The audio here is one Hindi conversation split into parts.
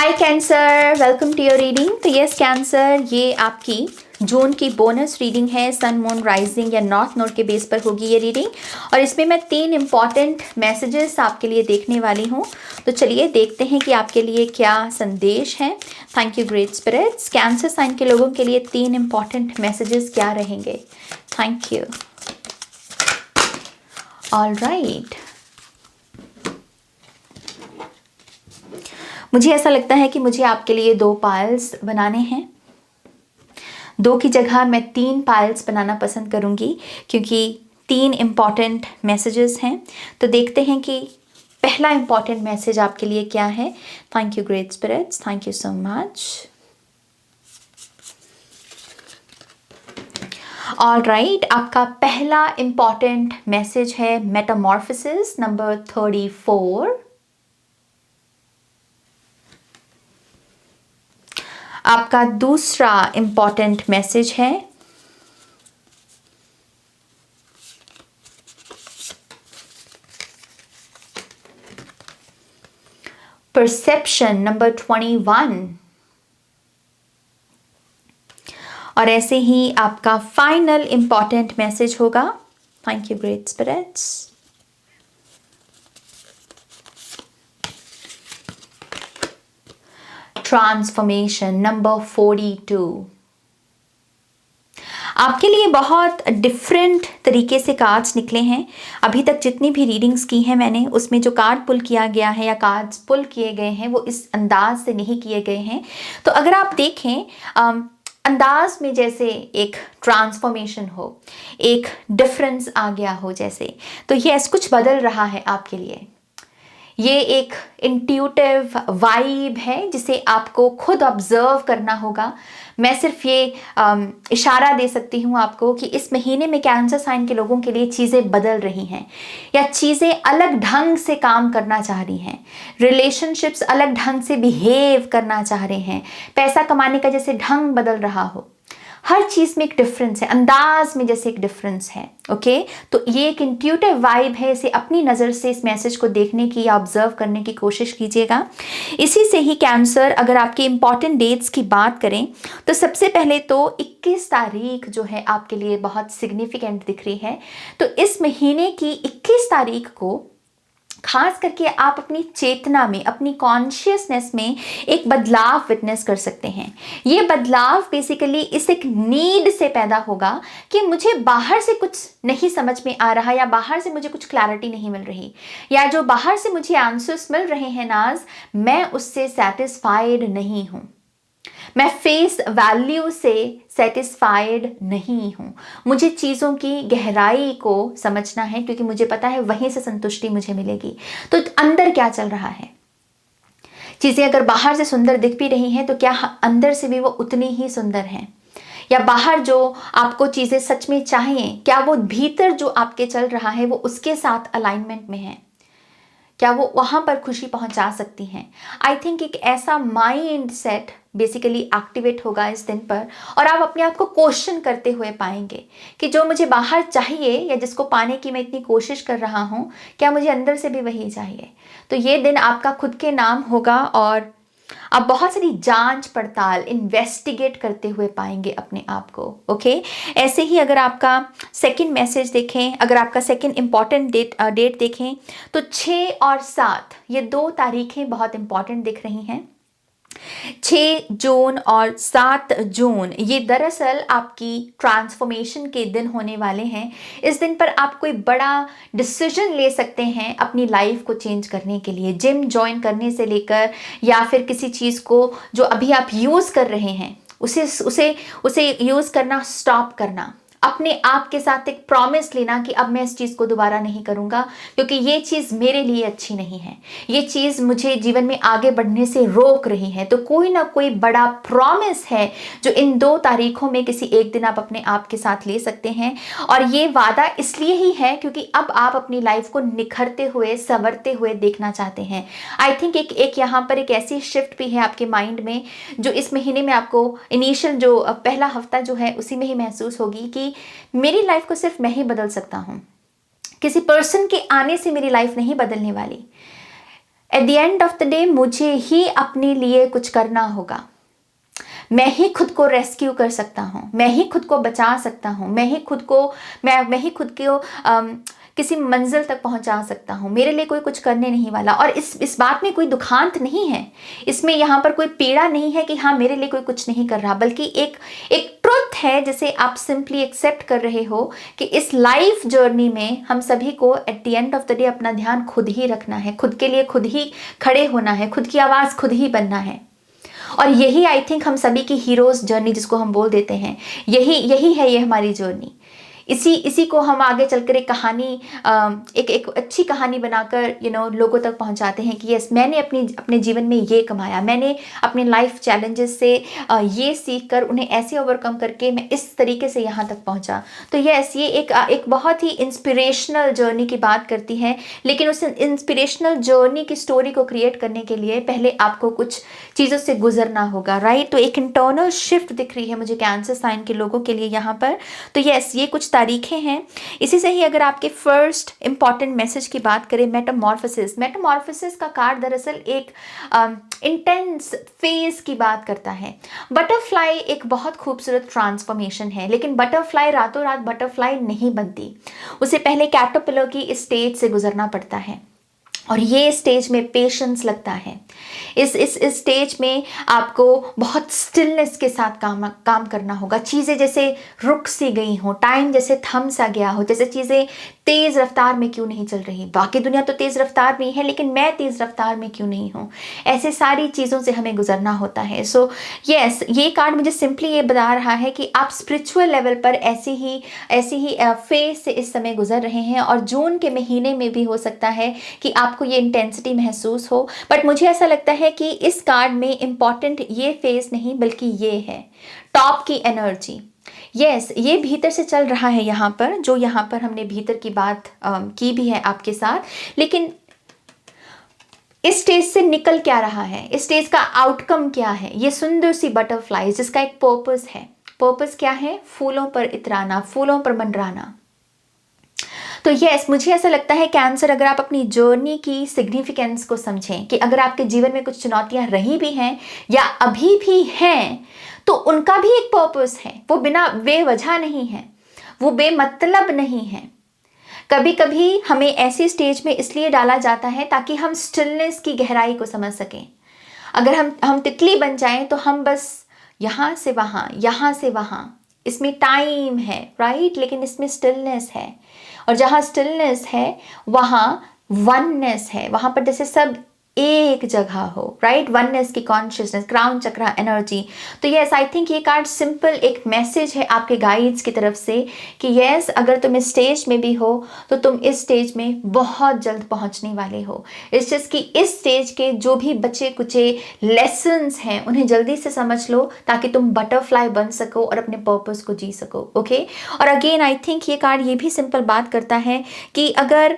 Hi Cancer, welcome to your reading. तो यस कैंसर, ये आपकी जून की बोनस रीडिंग है। सन मून राइजिंग या नॉर्थ नोड के बेस पर होगी ये रीडिंग, और इसमें मैं 3 इंपॉर्टेंट मैसेजेस आपके लिए देखने वाली हूँ। तो चलिए देखते हैं कि आपके लिए क्या संदेश है। Thank you great spirits. Cancer sign के लोगों के लिए 3 इंपॉर्टेंट मैसेजेस क्या रहेंगे। Thank you. ऑल राइट, मुझे ऐसा लगता है कि मुझे आपके लिए 2 पायल्स बनाने हैं। 2 की जगह मैं 3 पायल्स बनाना पसंद करूंगी, क्योंकि 3 इम्पॉर्टेंट मैसेजेस हैं। तो देखते हैं कि पहला इम्पॉर्टेंट मैसेज आपके लिए क्या है। Thank you great spirits, thank you so much. All right, आपका पहला इम्पॉर्टेंट मैसेज है मेटामॉर्फोसिस नंबर 34। आपका दूसरा इंपॉर्टेंट मैसेज है परसेप्शन नंबर 21, और ऐसे ही आपका फाइनल इंपॉर्टेंट मैसेज होगा। Thank you great spirits. Transformation number 42। आपके लिए बहुत डिफरेंट तरीके से कार्ड्स निकले हैं। अभी तक जितनी भी रीडिंग्स की हैं मैंने, उसमें जो कार्ड पुल किया गया है या कार्ड्स पुल किए गए हैं वो इस अंदाज से नहीं किए गए हैं। तो अगर आप देखें अंदाज में जैसे एक ट्रांसफॉर्मेशन हो, एक डिफरेंस आ गया हो जैसे, तो ये कुछ बदल रहा है आपके लिए। ये एक इंट्यूटिव वाइब है जिसे आपको खुद ऑब्जर्व करना होगा। मैं सिर्फ ये इशारा दे सकती हूँ आपको कि इस महीने में कैंसर साइन के लोगों के लिए चीज़ें बदल रही हैं, या चीज़ें अलग ढंग से काम करना चाह रही हैं। रिलेशनशिप्स अलग ढंग से बिहेव करना चाह रहे हैं। पैसा कमाने का जैसे ढंग बदल रहा हो, हर चीज़ में एक डिफरेंस है, अंदाज में जैसे एक डिफरेंस है। ओके, तो ये एक इंट्यूटिव वाइब है। इसे अपनी नज़र से इस मैसेज को देखने की या ऑब्जर्व करने की कोशिश कीजिएगा। इसी से ही कैंसर, अगर आपके इंपॉर्टेंट डेट्स की बात करें तो सबसे पहले तो 21 तारीख जो है आपके लिए बहुत सिग्निफिकेंट दिख रही है। तो इस महीने की 21 तारीख को खास करके आप अपनी चेतना में, अपनी कॉन्शियसनेस में एक बदलाव विटनेस कर सकते हैं। ये बदलाव बेसिकली इस एक नीड से पैदा होगा कि मुझे बाहर से कुछ नहीं समझ में आ रहा, या बाहर से मुझे कुछ क्लैरिटी नहीं मिल रही, या जो बाहर से मुझे आंसर्स मिल रहे हैं नाज, मैं उससे सेटिस्फाइड नहीं हूं। मैं फेस वैल्यू से सेटिस्फाइड नहीं हूँ। मुझे चीज़ों की गहराई को समझना है, क्योंकि मुझे पता है वहीं से संतुष्टि मुझे मिलेगी। तो अंदर क्या चल रहा है। चीज़ें अगर बाहर से सुंदर दिख भी रही हैं तो क्या अंदर से भी वो उतनी ही सुंदर हैं, या बाहर जो आपको चीज़ें सच में चाहिए, क्या वो भीतर जो आपके चल रहा है वो उसके साथ अलाइनमेंट में है, क्या वो वहाँ पर खुशी पहुँचा सकती हैं। आई थिंक एक ऐसा माइंड सेट बेसिकली एक्टिवेट होगा इस दिन पर, और आप अपने आप को क्वेश्चन करते हुए पाएंगे कि जो मुझे बाहर चाहिए या जिसको पाने की मैं इतनी कोशिश कर रहा हूँ, क्या मुझे अंदर से भी वही चाहिए। तो ये दिन आपका खुद के नाम होगा, और आप बहुत सारी जांच पड़ताल, इन्वेस्टिगेट करते हुए पाएंगे अपने आप को। ओके, ऐसे ही अगर आपका सेकंड मैसेज देखें, अगर आपका सेकंड इंपॉर्टेंट डेट देखें तो 6 और 7 ये 2 तारीखें बहुत इंपॉर्टेंट दिख रही हैं। 6 जून और 7 जून ये दरअसल आपकी ट्रांसफॉर्मेशन के दिन होने वाले हैं। इस दिन पर आप कोई बड़ा डिसीजन ले सकते हैं अपनी लाइफ को चेंज करने के लिए। जिम ज्वाइन करने से लेकर, या फिर किसी चीज़ को जो अभी आप यूज़ कर रहे हैं उसे उसे उसे यूज़ करना स्टॉप करना। अपने आप के साथ एक प्रॉमिस लेना कि अब मैं इस चीज़ को दोबारा नहीं करूँगा, क्योंकि ये चीज़ मेरे लिए अच्छी नहीं है, ये चीज़ मुझे जीवन में आगे बढ़ने से रोक रही है। तो कोई ना कोई बड़ा प्रॉमिस है जो इन 2 तारीखों में किसी एक दिन आप अपने आप के साथ ले सकते हैं। और ये वादा इसलिए ही है क्योंकि अब आप अपनी लाइफ को निखरते हुए, संवरते हुए देखना चाहते हैं। आई थिंक एक यहाँ पर एक ऐसी शिफ्ट भी है आपके माइंड में, जो इस महीने में आपको इनिशियल जो पहला हफ्ता जो है उसी में ही महसूस होगी कि मेरी लाइफ को सिर्फ मैं ही बदल सकता हूं, किसी पर्सन के आने से मेरी लाइफ नहीं बदलने वाली। At the end of the day मुझे ही अपने लिए कुछ करना होगा। मैं ही खुद को रेस्क्यू कर सकता हूँ, मैं ही खुद को बचा सकता हूँ, मैं ही खुद को किसी मंजिल तक पहुंचा सकता हूँ। मेरे लिए कोई कुछ करने नहीं वाला। और इस बात में कोई दुखांत नहीं है, इसमें यहाँ पर कोई पीड़ा नहीं है कि हाँ मेरे लिए कोई कुछ नहीं कर रहा, बल्कि एक ट्रुथ है जिसे आप सिंपली एक्सेप्ट कर रहे हो कि इस लाइफ जर्नी में हम सभी को at the end of the day अपना ध्यान खुद ही रखना है, खुद के लिए खुद ही खड़े होना है, खुद की आवाज़ खुद ही बनना है। और यही आई थिंक हम सभी की हीरोज जर्नी जिसको हम बोल देते हैं, यही है ये हमारी जर्नी। इसी को हम आगे चलकर एक कहानी, एक अच्छी कहानी बनाकर लोगों तक पहुंचाते हैं कि यस मैंने अपने जीवन में ये कमाया, मैंने अपने लाइफ चैलेंजेस से ये सीख कर उन्हें ऐसे ओवरकम करके मैं इस तरीके से यहाँ तक पहुंचा। तो यस ये एक बहुत ही इंस्पिरेशनल जर्नी की बात करती है। लेकिन उस इंस्पिरेशनल जर्नी की स्टोरी को क्रिएट करने के लिए पहले आपको कुछ चीज़ों से गुजरना होगा, राइट। तो एक इंटरनल शिफ्ट दिख रही है मुझे कैंसर साइन के लोगों के लिए यहाँ पर। तो यस ये कुछ तारीखें हैं। इसी से ही अगर आपके फर्स्ट इंपॉर्टेंट मैसेज की बात करें, मेटामॉर्फोसिस का कार्ड दरअसल एक इंटेंस फेज की बात करता है। बटरफ्लाई एक बहुत खूबसूरत ट्रांसफॉर्मेशन है, लेकिन बटरफ्लाई रातों रात बटरफ्लाई नहीं बनती, उसे पहले कैटरपिलर की स्टेज से गुजरना पड़ता है। और ये स्टेज में पेशेंस लगता है। इस स्टेज में आपको बहुत स्टिलनेस के साथ काम करना होगा। चीज़ें जैसे रुक सी गई हों, टाइम जैसे थम सा गया हो, जैसे चीज़ें तेज़ रफ्तार में क्यों नहीं चल रही। बाकी दुनिया तो तेज़ रफ्तार में है, लेकिन मैं तेज़ रफ्तार में क्यों नहीं हूँ। ऐसे सारी चीज़ों से हमें गुजरना होता है। सो यस ये कार्ड मुझे सिंपली ये बता रहा है कि आप स्पिरिचुअल लेवल पर ऐसी ही फेज से इस समय गुजर रहे हैं। और जून के महीने में भी हो सकता है कि आपको ये इंटेंसिटी महसूस हो। बट मुझे ऐसा लगता है कि इस कार्ड में इंपॉर्टेंट ये फेज नहीं, बल्कि ये है टॉप की एनर्जी। यस ये भीतर से चल रहा है यहाँ पर, जो यहाँ पर हमने भीतर की बात की भी है आपके साथ। लेकिन इस स्टेज से निकल क्या रहा है, इस स्टेज का आउटकम क्या है। ये सुंदर सी बटरफ्लाई जिसका एक पर्पस है। पर्पस क्या है? फूलों पर इतराना, फूलों पर मंडराना। तो यस मुझे ऐसा लगता है कैंसर, अगर आप अपनी जर्नी की सिग्निफिकेंस को समझें कि अगर आपके जीवन में कुछ चुनौतियां रही भी हैं या अभी भी हैं, तो उनका भी एक पर्पस है। वो बिना बेवजह नहीं है, वो बेमतलब नहीं है। कभी कभी हमें ऐसी स्टेज में इसलिए डाला जाता है ताकि हम स्टिलनेस की गहराई को समझ सकें। अगर हम तितली बन जाएं तो हम बस यहाँ से वहाँ, यहाँ से वहाँ, इसमें टाइम है, राइट, लेकिन इसमें स्टिलनेस है। और जहाँ स्टिलनेस है वहाँ वननेस है, वहाँ पर जैसे सब एक जगह हो, राइट, वननेस की कॉन्शियसनेस, क्राउन चक्रा एनर्जी। तो यस आई थिंक ये कार्ड सिंपल एक मैसेज है आपके गाइड्स की तरफ से कि यस अगर तुम इस स्टेज में भी हो तो तुम इस स्टेज में बहुत जल्द पहुंचने वाले हो। इस चीज़ की इस स्टेज के जो भी बचे कुचे लेसन्स हैं उन्हें जल्दी से समझ लो ताकि तुम बटरफ्लाई बन सको और अपने पर्पस को जी सको। ओके और अगेन आई थिंक ये कार्ड ये भी सिंपल बात करता है कि अगर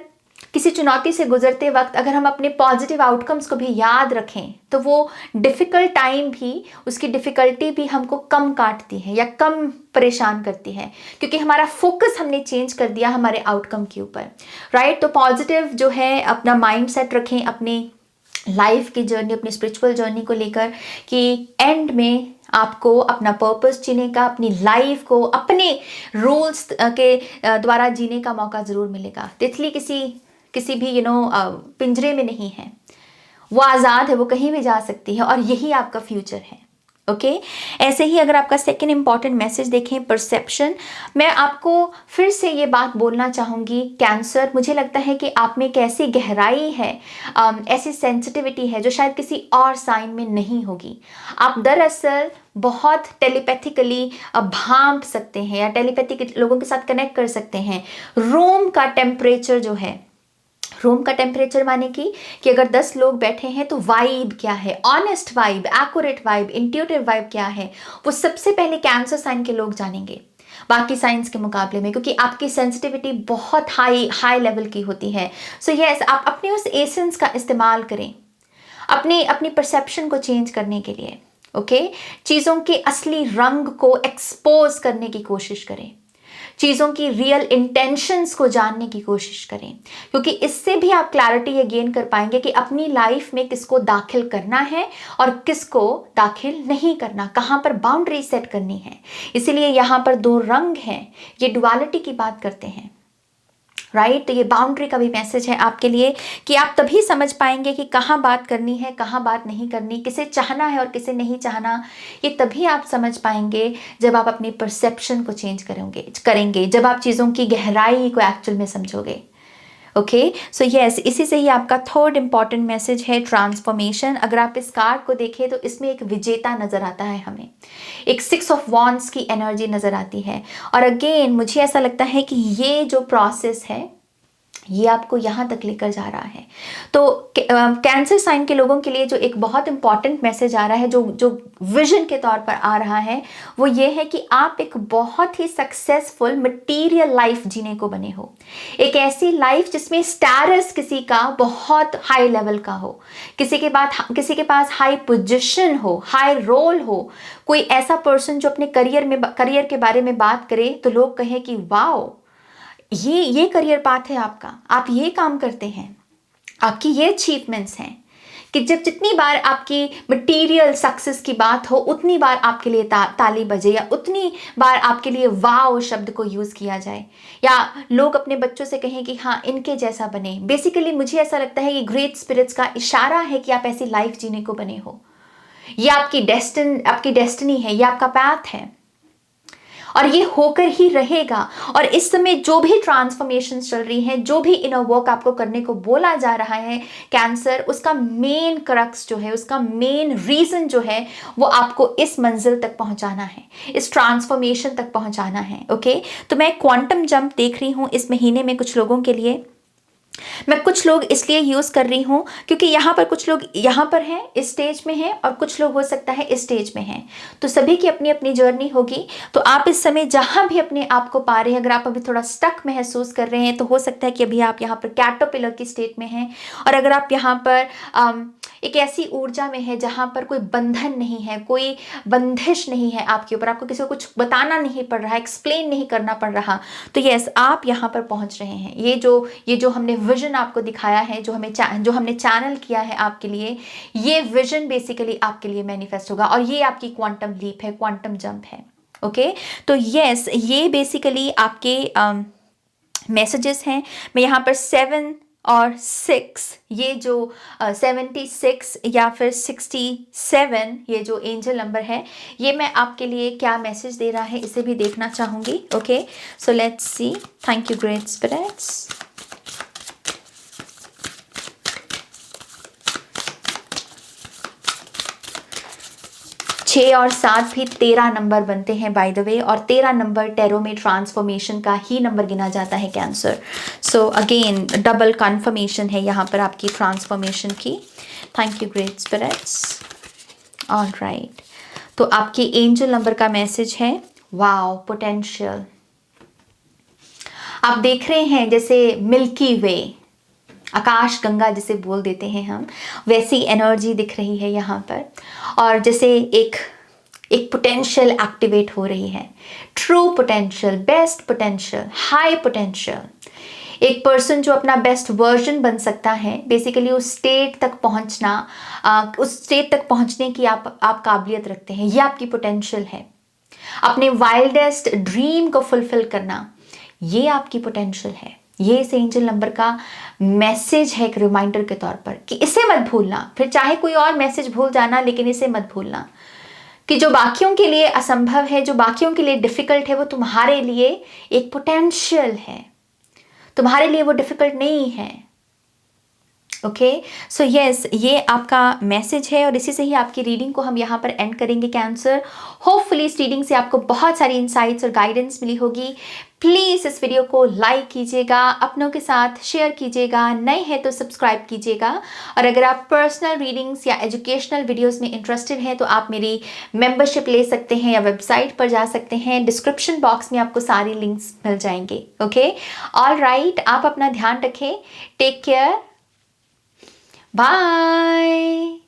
किसी चुनौती से गुजरते वक्त अगर हम अपने पॉजिटिव आउटकम्स को भी याद रखें तो वो डिफ़िकल्ट टाइम भी, उसकी डिफ़िकल्टी भी हमको कम काटती है या कम परेशान करती है, क्योंकि हमारा फोकस हमने चेंज कर दिया हमारे आउटकम के ऊपर, राइट। तो पॉजिटिव जो है अपना माइंड सेट रखें अपनी लाइफ की जर्नी, अपनी स्पिरिचुअल जर्नी को लेकर कि एंड में आपको अपना पर्पस जीने का, अपनी लाइफ को अपने रूल्स के द्वारा जीने का मौका ज़रूर मिलेगा। तितली किसी भी पिंजरे में नहीं है, वो आज़ाद है, वो कहीं भी जा सकती है और यही आपका फ्यूचर है। ओके ऐसे ही अगर आपका सेकंड इंपॉर्टेंट मैसेज देखें परसेप्शन, मैं आपको फिर से ये बात बोलना चाहूँगी कैंसर, मुझे लगता है कि आप में एक ऐसी गहराई है, ऐसी सेंसिटिविटी है जो शायद किसी और साइन में नहीं होगी। आप दरअसल बहुत टेलीपैथिकली भांप सकते हैं या टेलीपैथिक लोगों के साथ कनेक्ट कर सकते हैं। रूम का टेम्परेचर जो है, रूम का टेम्परेचर माने कि अगर 10 लोग बैठे हैं तो वाइब क्या है, honest vibe, accurate vibe, intuitive vibe क्या है, वो सबसे पहले कैंसर साइन के लोग जानेंगे बाकी साइंस के मुकाबले में, क्योंकि आपकी सेंसिटिविटी बहुत हाई लेवल की होती है। सो यस आप अपने उस एसेंस का इस्तेमाल करें अपनी परसेप्शन को चेंज करने के लिए। ओके चीज़ों के असली रंग को एक्सपोज करने की कोशिश करें, चीज़ों की रियल इंटेंशंस को जानने की कोशिश करें, क्योंकि इससे भी आप क्लैरिटी ये गेन कर पाएंगे कि अपनी लाइफ में किसको दाखिल करना है और किसको दाखिल नहीं करना, कहाँ पर बाउंड्री सेट करनी है। इसीलिए यहाँ पर दो रंग हैं, ये डुअलिटी की बात करते हैं, राइट। तो ये बाउंड्री का भी मैसेज है आपके लिए कि आप तभी समझ पाएंगे कि कहाँ बात करनी है, कहाँ बात नहीं करनी, किसे चाहना है और किसे नहीं चाहना। ये तभी आप समझ पाएंगे जब आप अपनी परसेप्शन को चेंज करेंगे, जब आप चीज़ों की गहराई को एक्चुअल में समझोगे। ओके, सो यस, इसी से ही आपका थर्ड इंपॉर्टेंट मैसेज है ट्रांसफॉर्मेशन। अगर आप इस कार्ड को देखें तो इसमें एक विजेता नजर आता है, हमें एक 6 ऑफ वॉन्ड्स की एनर्जी नजर आती है। और अगेन मुझे ऐसा लगता है कि ये जो प्रोसेस है ये आपको यहाँ तक लेकर जा रहा है। तो कैंसर साइन के लोगों के लिए जो एक बहुत इंपॉर्टेंट मैसेज आ रहा है, जो विजन के तौर पर आ रहा है, वो ये है कि आप एक बहुत ही सक्सेसफुल मटेरियल लाइफ जीने को बने हो। एक ऐसी लाइफ जिसमें स्टेटस किसी का बहुत हाई लेवल का हो, किसी के पास हाई पोजीशन हो, हाई रोल हो, कोई ऐसा पर्सन जो अपने करियर के बारे में बात करे तो लोग कहें कि वाओ, ये करियर पाथ है आपका, आप ये काम करते हैं, आपकी ये अचीवमेंट्स हैं। कि जब जितनी बार आपकी मटेरियल सक्सेस की बात हो उतनी बार आपके लिए ताली बजे, या उतनी बार आपके लिए वाव शब्द को यूज़ किया जाए, या लोग अपने बच्चों से कहें कि हाँ इनके जैसा बने। बेसिकली मुझे ऐसा लगता है कि ग्रेट स्पिरिट्स का इशारा है कि आप ऐसी लाइफ जीने को बने हो। ये आपकी डेस्टिनी है, ये आपका पैथ है और ये होकर ही रहेगा। और इस समय जो भी ट्रांसफॉर्मेशन चल रही हैं, जो भी इनर वर्क आपको करने को बोला जा रहा है कैंसर, उसका मेन क्रक्स जो है, उसका मेन रीजन जो है, वो आपको इस मंजिल तक पहुंचाना है, इस ट्रांसफॉर्मेशन तक पहुंचाना है। ओके, तो मैं क्वांटम जंप देख रही हूँ इस महीने में कुछ लोगों के लिए। मैं कुछ लोग इसलिए यूज़ कर रही हूँ क्योंकि यहाँ पर कुछ लोग यहाँ पर हैं, इस स्टेज में हैं, और कुछ लोग हो सकता है इस स्टेज में हैं। तो सभी की अपनी अपनी जर्नी होगी। तो आप इस समय जहाँ भी अपने आप को पा रहे हैं, अगर आप अभी थोड़ा स्टक महसूस कर रहे हैं तो हो सकता है कि अभी आप यहाँ पर कैटरपिलर की स्टेट में हैं। और अगर आप यहाँ पर एक ऐसी ऊर्जा में है जहाँ पर कोई बंधन नहीं है, कोई बंदिश नहीं है आपके ऊपर, आपको किसी को कुछ बताना नहीं पड़ रहा, एक्सप्लेन नहीं करना पड़ रहा, तो यस आप यहाँ पर पहुँच रहे हैं। ये जो हमने विजन आपको दिखाया है, जो हमने चैनल किया है आपके लिए, ये विजन बेसिकली आपके लिए मैनिफेस्ट होगा। और ये आपकी क्वांटम लीप है, क्वांटम जंप है। ओके, तो यस ये बेसिकली आपके मैसेजेस हैं। मैं यहाँ पर 7 और 6, ये जो 76 या फिर 67, ये जो एंजल नंबर है, ये मैं आपके लिए क्या मैसेज दे रहा है इसे भी देखना चाहूँगी। Okay, so let's see. Thank you great spirits. 6 और 7 भी 13 नंबर बनते हैं बाय द वे, और 13 नंबर टैरो में ट्रांसफॉर्मेशन का ही नंबर गिना जाता है Cancer. So again double confirmation है यहाँ पर आपकी ट्रांसफॉर्मेशन की। Thank you great spirits. All right, तो आपकी एंजल नंबर का मैसेज है वाओ पोटेंशियल। आप देख रहे हैं जैसे मिल्की वे, आकाश गंगा जिसे बोल देते हैं हम, वैसी एनर्जी दिख रही है यहाँ पर। और जैसे एक पोटेंशियल एक्टिवेट हो रही है, true potential, best potential, high potential. एक पर्सन जो अपना बेस्ट वर्जन बन सकता है, बेसिकली उस स्टेट तक पहुंचने की आप काबिलियत रखते हैं, ये आपकी पोटेंशियल है। अपने वाइल्डेस्ट ड्रीम को फुलफिल करना, ये आपकी पोटेंशियल है। ये इस एंजल नंबर का मैसेज है एक रिमाइंडर के तौर पर कि इसे मत भूलना। फिर चाहे कोई और मैसेज भूल जाना, लेकिन इसे मत भूलना कि जो बाकियों के लिए असंभव है, जो बाकियों के लिए डिफिकल्ट है, वो तुम्हारे लिए एक पोटेंशियल है, तुम्हारे लिए वो डिफिकल्ट नहीं है। ओके, सो यस ये आपका मैसेज है और इसी से ही आपकी रीडिंग को हम यहाँ पर एंड करेंगे कैंसर। होपफुली इस रीडिंग से आपको बहुत सारी इंसाइट्स और गाइडेंस मिली होगी। प्लीज़ इस वीडियो को लाइक कीजिएगा, अपनों के साथ शेयर कीजिएगा, नए हैं तो सब्सक्राइब कीजिएगा। और अगर आप पर्सनल रीडिंग्स या एजुकेशनल वीडियोस में इंटरेस्टेड हैं तो आप मेरी मेंबरशिप ले सकते हैं या वेबसाइट पर जा सकते हैं। डिस्क्रिप्शन बॉक्स में आपको सारी लिंक्स मिल जाएंगे। ओके, ऑल राइट, आप अपना ध्यान रखें। Take care, bye.